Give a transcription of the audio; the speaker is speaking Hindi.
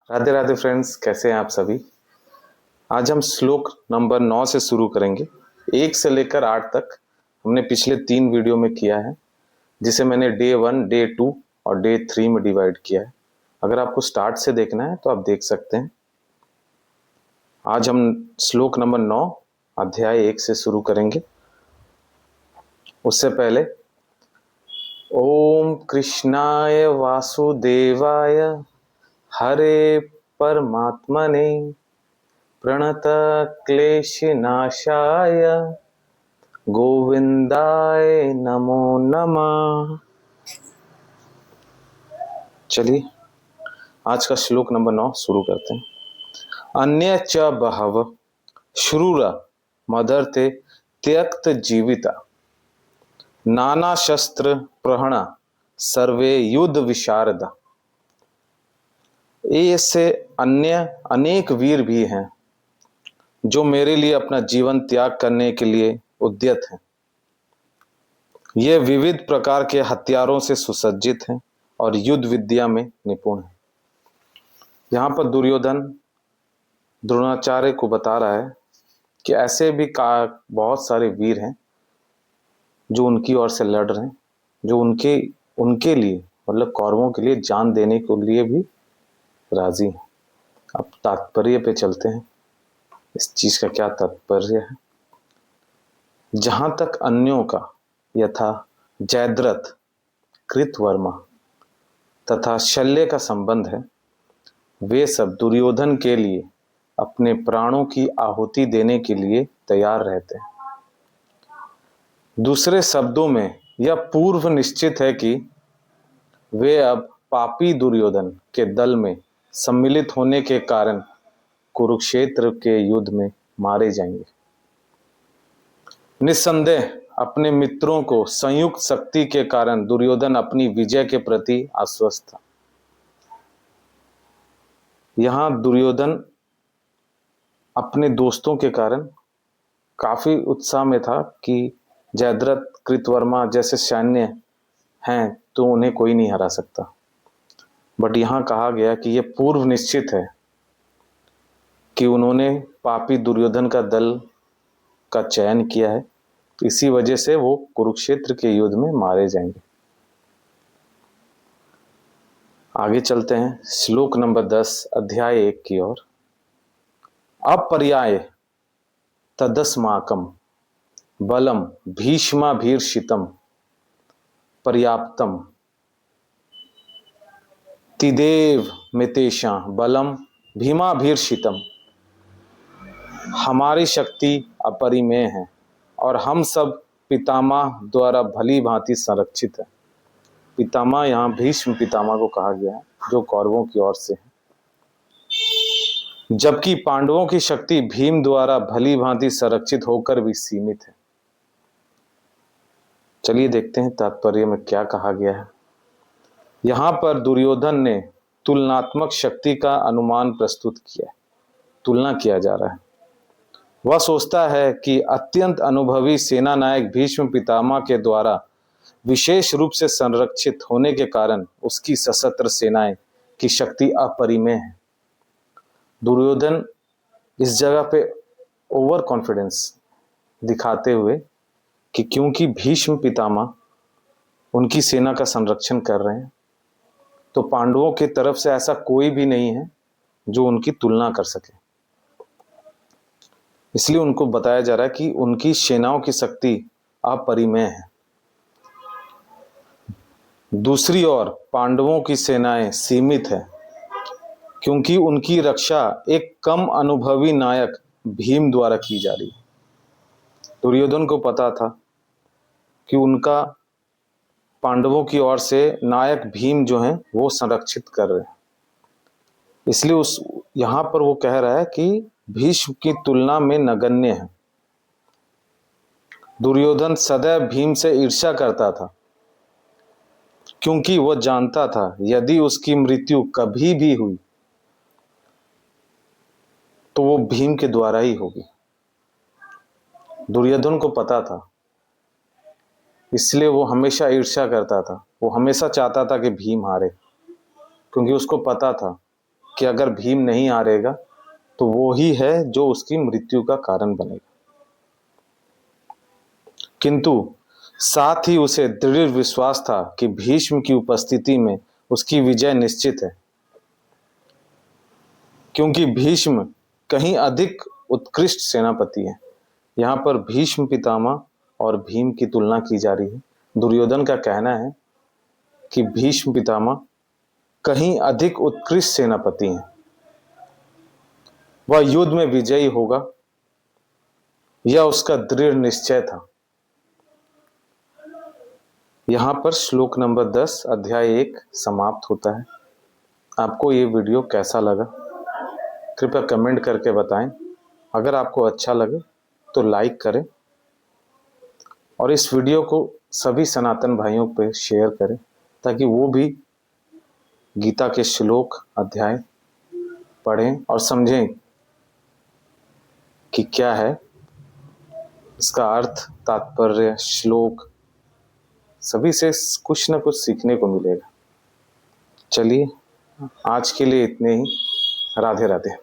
राधे राधे फ्रेंड्स, कैसे हैं आप सभी। आज हम श्लोक नंबर 9 से शुरू करेंगे। 1 से लेकर 8 तक हमने पिछले 3 वीडियो में किया है, जिसे मैंने डे 1, डे 2 और डे 3 में डिवाइड किया है। अगर आपको स्टार्ट से देखना है तो आप देख सकते हैं। आज हम श्लोक नंबर 9 अध्याय 1 से शुरू करेंगे। उससे पहले ओम कृष्णाय वासुदेवाय हरे परमात्मने प्रणत क्लेशनाशाय गोविंदाय नमो नमः। चलिए आज का श्लोक नंबर 9 शुरू करते हैं। अन्य च बहव श्रूर मदर्ते त्यक्त जीविता नाना शस्त्र प्रहणा सर्वे युद्ध विशारदा। ऐसे अन्य अनेक वीर भी हैं जो मेरे लिए अपना जीवन त्याग करने के लिए उद्यत हैं। ये विविध प्रकार के हथियारों से सुसज्जित हैं और युद्ध विद्या में निपुण हैं। यहाँ पर दुर्योधन द्रोणाचार्य को बता रहा है कि ऐसे भी बहुत सारे वीर हैं जो उनकी ओर से लड़ रहे हैं, जो उनके लिए मतलब कौरवों के लिए जान देने के लिए भी राजी हैं। अब तात्पर्य पे चलते हैं, इस चीज का क्या तात्पर्य है। जहां तक अन्यों का यथा जयद्रथ, कृतवर्मा तथा शल्य का संबंध है, वे सब दुर्योधन के लिए अपने प्राणों की आहुति देने के लिए तैयार रहते हैं। दूसरे शब्दों में यह पूर्व निश्चित है कि वे अब पापी दुर्योधन के दल में सम्मिलित होने के कारण कुरुक्षेत्र के युद्ध में मारे जाएंगे। निस्संदेह अपने मित्रों को संयुक्त शक्ति के कारण दुर्योधन अपनी विजय के प्रति आश्वस्त था। यहां दुर्योधन अपने दोस्तों के कारण काफी उत्साह में था कि जयद्रथ, कृतवर्मा जैसे सैन्य हैं तो उन्हें कोई नहीं हरा सकता। बट यहां कहा गया कि यह पूर्व निश्चित है कि उन्होंने पापी दुर्योधन का दल का चयन किया है, इसी वजह से वो कुरुक्षेत्र के युद्ध में मारे जाएंगे। आगे चलते हैं श्लोक नंबर 10 अध्याय 1 की ओर। अपर्याय तदस्माकम बलम भीष्माभीर्षितम पर्याप्तम तिदेव मितेशा बलम भीमाभीर्षितम। हमारी शक्ति अपरिमेय है और हम सब पितामह द्वारा भली भांति संरक्षित है। पितामह यहाँ भीष्म पितामह को कहा गया है, जो कौरवों की ओर से है, जबकि पांडवों की शक्ति भीम द्वारा भली भांति संरक्षित होकर भी सीमित है। चलिए देखते हैं तात्पर्य में क्या कहा गया है। यहां पर दुर्योधन ने तुलनात्मक शक्ति का अनुमान प्रस्तुत किया है। तुलना किया जा रहा है। वह सोचता है कि अत्यंत अनुभवी सेना नायक भीष्म पितामह के द्वारा विशेष रूप से संरक्षित होने के कारण उसकी सशस्त्र सेनाएं की शक्ति अपरिमेय है। दुर्योधन इस जगह पे ओवर कॉन्फिडेंस दिखाते हुए कि क्योंकि भीष्म पितामह उनकी सेना का संरक्षण कर रहे हैं, तो पांडवों की तरफ से ऐसा कोई भी नहीं है जो उनकी तुलना कर सके। इसलिए उनको बताया जा रहा है कि उनकी सेनाओं की शक्ति अपरिमेय है। दूसरी ओर पांडवों की सेनाएं सीमित है, क्योंकि उनकी रक्षा एक कम अनुभवी नायक भीम द्वारा की जा रही है। दुर्योधन को पता था कि उनका पांडवों की ओर से नायक भीम जो हैं वो संरक्षित कर रहे हैं। इसलिए यहां पर वो कह रहा है कि भीष्म की तुलना में नगण्य है। दुर्योधन सदैव भीम से ईर्ष्या करता था, क्योंकि वह जानता था यदि उसकी मृत्यु कभी भी हुई तो वो भीम के द्वारा ही होगी। दुर्योधन को पता था, इसलिए वो हमेशा ईर्ष्या करता था। वो हमेशा चाहता था कि भीम हारे, क्योंकि उसको पता था कि अगर भीम नहीं हारेगा तो वो ही है जो उसकी मृत्यु का कारण बनेगा, किंतु साथ ही उसे दृढ़ विश्वास था कि भीष्म की उपस्थिति में उसकी विजय निश्चित है, क्योंकि भीष्म कहीं अधिक उत्कृष्ट सेनापति है। यहाँ पर भीष्म पितामह और भीम की तुलना की जा रही है। दुर्योधन का कहना है कि भीष्म पितामह कहीं अधिक उत्कृष्ट सेनापति हैं, वह युद्ध में विजयी होगा, यह उसका दृढ़ निश्चय था। यहाँ पर श्लोक नंबर 10 अध्याय 1 समाप्त होता है। आपको ये वीडियो कैसा लगा कृपया कमेंट करके बताएं। अगर आपको अच्छा लगे तो लाइक करें और इस वीडियो को सभी सनातन भाइयों पे शेयर करें, ताकि वो भी गीता के श्लोक अध्याय पढ़ें और समझें कि क्या है इसका अर्थ, तात्पर्य, श्लोक, सभी से कुछ न कुछ सीखने को मिलेगा। चलिए आज के लिए इतने ही। राधे राधे।